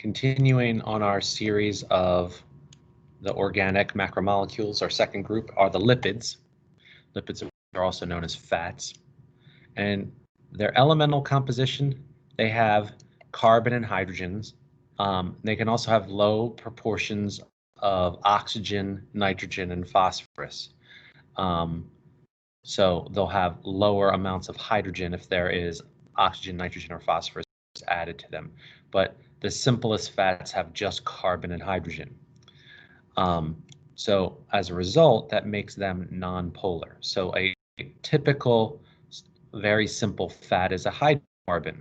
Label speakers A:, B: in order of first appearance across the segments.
A: Continuing on our series of the organic macromolecules, our second group are the lipids. Lipids are also known as fats. And their elemental composition, they have carbon and hydrogens. They can also have low proportions of oxygen, nitrogen, and phosphorus. So they'll have lower amounts of hydrogen if there is oxygen, nitrogen, or phosphorus added to them. But the simplest fats have just carbon and hydrogen. So as a result, that makes them nonpolar. So a typical, very simple fat is a hydrocarbon.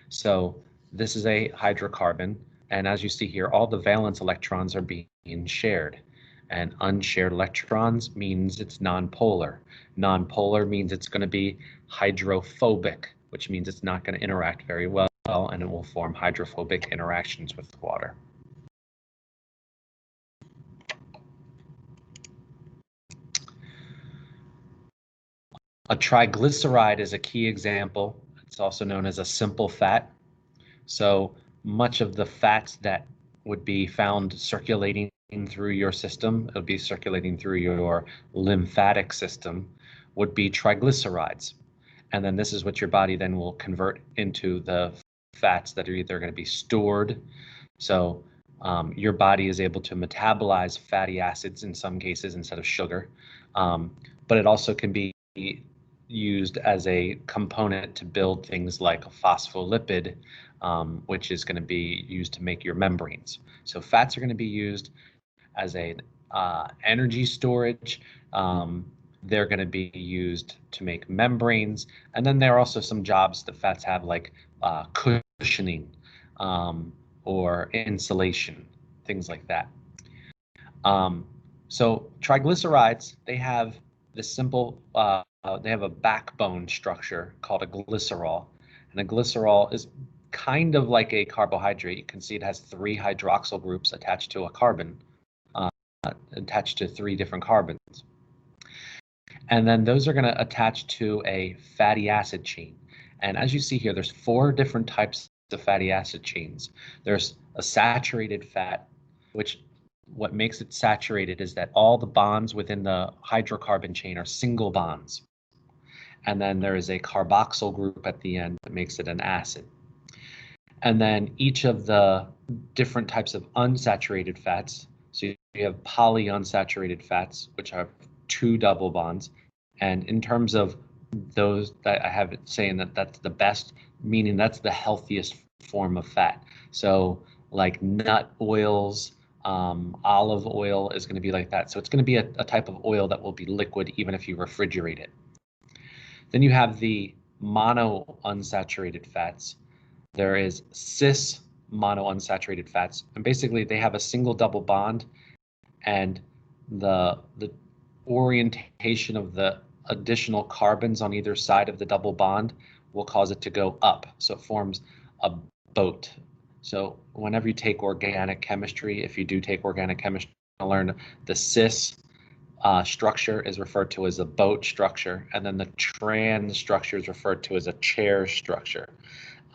A: So this is a hydrocarbon, and as you see here, all the valence electrons are being shared. And unshared electrons means it's nonpolar. Nonpolar means it's going to be hydrophobic, which means it's not going to interact very well, and it will form hydrophobic interactions with water. A triglyceride is a key example. It's also known as a simple fat. So much of the fats that would be found circulating through your system, it would be circulating through your lymphatic system, would be triglycerides. And then this is what your body then will convert into the fats that are either going to be stored. So your body is able to metabolize fatty acids in some cases instead of sugar, but it also can be used as a component to build things like a phospholipid, which is going to be used to make your membranes. So fats are going to be used as a energy storage. They're going to be used to make membranes, and then there are also some jobs that fats have, like cushioning or insulation, things like that. So triglycerides, they have this simple, they have a backbone structure called a glycerol, and a glycerol is kind of like a carbohydrate. You can see it has 3 hydroxyl groups attached to a carbon, attached to 3 different carbons. And then those are going to attach to a fatty acid chain. And as you see here, there's 4 different types of fatty acid chains. There's a saturated fat, which what makes it saturated is that all the bonds within the hydrocarbon chain are single bonds. And then there is a carboxyl group at the end that makes it an acid. And then each of the different types of unsaturated fats, so you have polyunsaturated fats, which have 2 double bonds. And in terms of those, that I have it saying that that's the best, meaning that's the healthiest form of fat. So like nut oils, olive oil is going to be like that. So it's going to be a type of oil that will be liquid even if you refrigerate it. Then you have the monounsaturated fats. There is cis monounsaturated fats, and basically they have a single double bond, and the orientation of the additional carbons on either side of the double bond will cause it to go up. So it forms a boat. So whenever you take organic chemistry, if you do take organic chemistry, you'll learn the cis structure is referred to as a boat structure, and then the trans structure is referred to as a chair structure.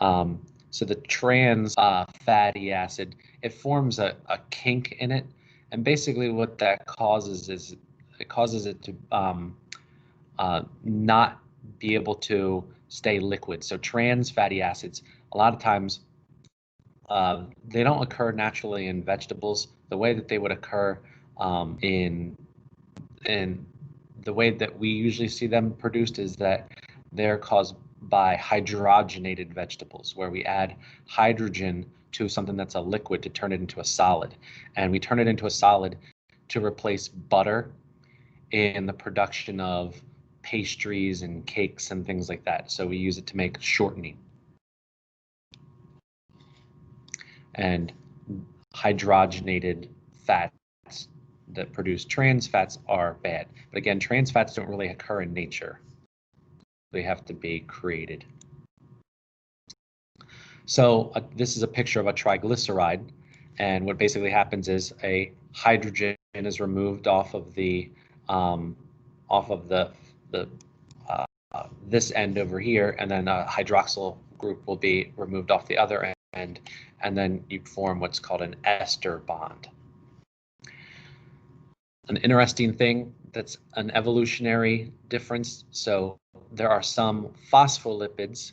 A: So the trans fatty acid, it forms a kink in it, and basically what that causes is it causes it to not be able to stay liquid. So trans fatty acids, a lot of times, they don't occur naturally in vegetables. The way that they would occur in the way that we usually see them produced is that they're caused by hydrogenated vegetables, where we add hydrogen to something that's a liquid to turn it into a solid. And we turn it into a solid to replace butter in the production of pastries and cakes and things like that. So we use it to make shortening. And hydrogenated fats that produce trans fats are bad. But again, trans fats don't really occur in nature. They have to be created. So this is a picture of a triglyceride, and what basically happens is a hydrogen is removed off of the this end over here, and then a hydroxyl group will be removed off the other end, and then you form what's called an ester bond. An interesting thing that's an evolutionary difference. So there are some phospholipids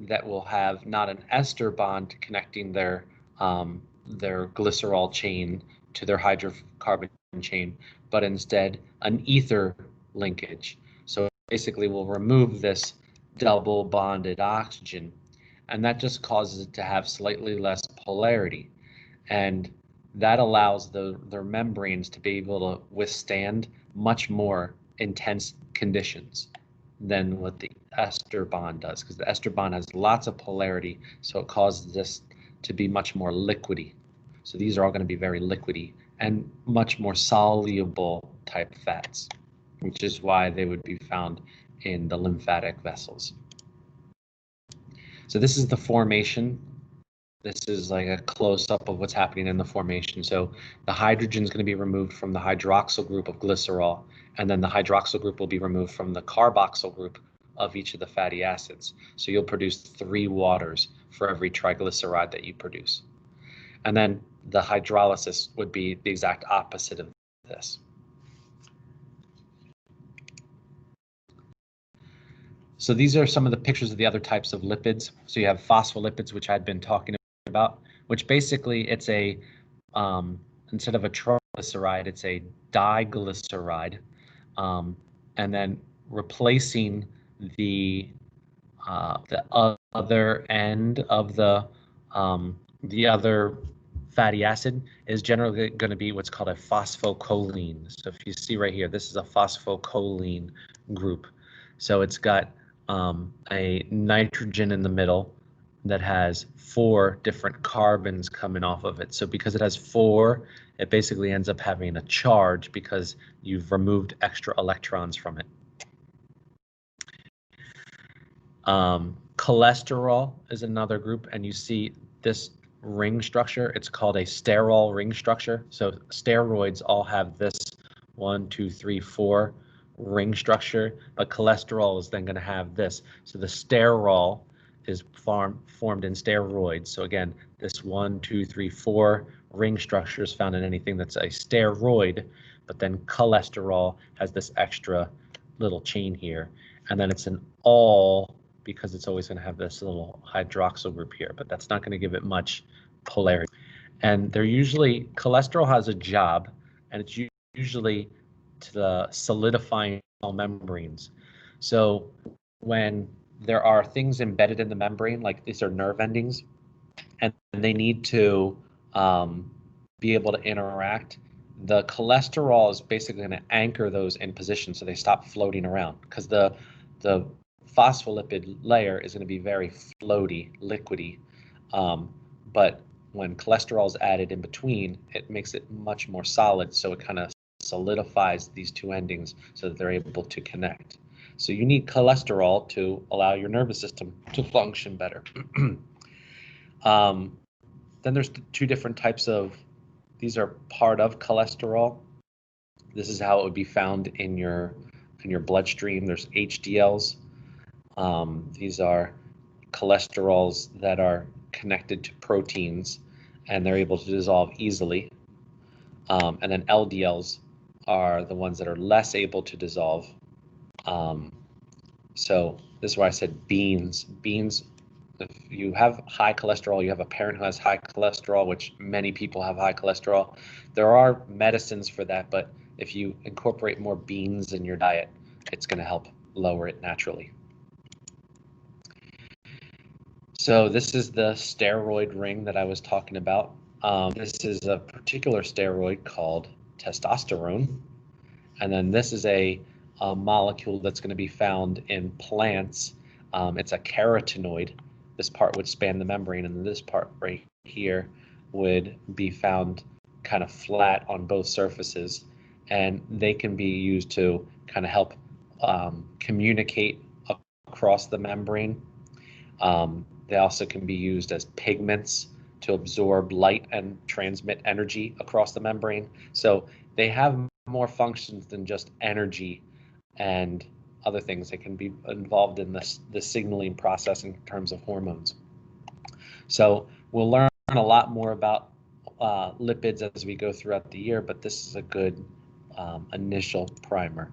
A: that will have not an ester bond connecting their glycerol chain to their hydrocarbon chain, but instead an ether linkage. So basically we'll remove this double bonded oxygen, and that just causes it to have slightly less polarity. And that allows their membranes to be able to withstand much more intense conditions than what the ester bond does, because the ester bond has lots of polarity, so it causes this to be much more liquidy. So these are all going to be very liquidy and much more soluble type fats, which is why they would be found in the lymphatic vessels. So this is the formation. This is like a close-up of what's happening in the formation. So the hydrogen is going to be removed from the hydroxyl group of glycerol, and then the hydroxyl group will be removed from the carboxyl group of each of the fatty acids. So you'll produce 3 waters for every triglyceride that you produce. And then the hydrolysis would be the exact opposite of this. So these are some of the pictures of the other types of lipids. So you have phospholipids, which I'd been talking about, which basically it's a, instead of a triglyceride, it's a diglyceride. And then replacing the other end of the other fatty acid is generally going to be what's called a phosphocholine. So if you see right here, this is a phosphocholine group. So it's got a nitrogen in the middle that has 4 different carbons coming off of it. So because it has 4, it basically ends up having a charge because you've removed extra electrons from it. Cholesterol is another group, and you see this ring structure. It's called a sterol ring structure. So steroids all have this 1, 2, 3, 4 ring structure, but cholesterol is then going to have this. So the sterol is formed in steroids. So again, this 1, 2, 3, 4 ring structure is found in anything that's a steroid, but then cholesterol has this extra little chain here, and then it's an all because it's always going to have this little hydroxyl group here, but that's not going to give it much polarity. And they're usually, cholesterol has a job, and it's usually to the solidifying membranes. So when there are things embedded in the membrane, like these are nerve endings, and they need to be able to interact, the cholesterol is basically going to anchor those in position so they stop floating around, because the phospholipid layer is going to be very floaty, liquidy, but when cholesterol is added in between, it makes it much more solid, so it kind of solidifies these 2 endings so that they're able to connect. So you need cholesterol to allow your nervous system to function better. Then there's 2 different types of, these are part of cholesterol. This is how it would be found in your bloodstream. There's HDLs. These are cholesterols that are connected to proteins, and they're able to dissolve easily. And then LDLs are the ones that are less able to dissolve. So this is why I said beans. Beans, if you have high cholesterol, you have a parent who has high cholesterol, which many people have high cholesterol. There are medicines for that, but if you incorporate more beans in your diet, it's going to help lower it naturally. So this is the steroid ring that I was talking about. This is a particular steroid called testosterone. And then this is a molecule that's going to be found in plants. It's a carotenoid. This part would span the membrane, and this part right here would be found kind of flat on both surfaces. And they can be used to kind of help communicate across the membrane. They also can be used as pigments to absorb light and transmit energy across the membrane. So they have more functions than just energy and other things. They can be involved in the signaling process in terms of hormones. So We'll learn a lot more about lipids as we go throughout the year, but this is a good initial primer.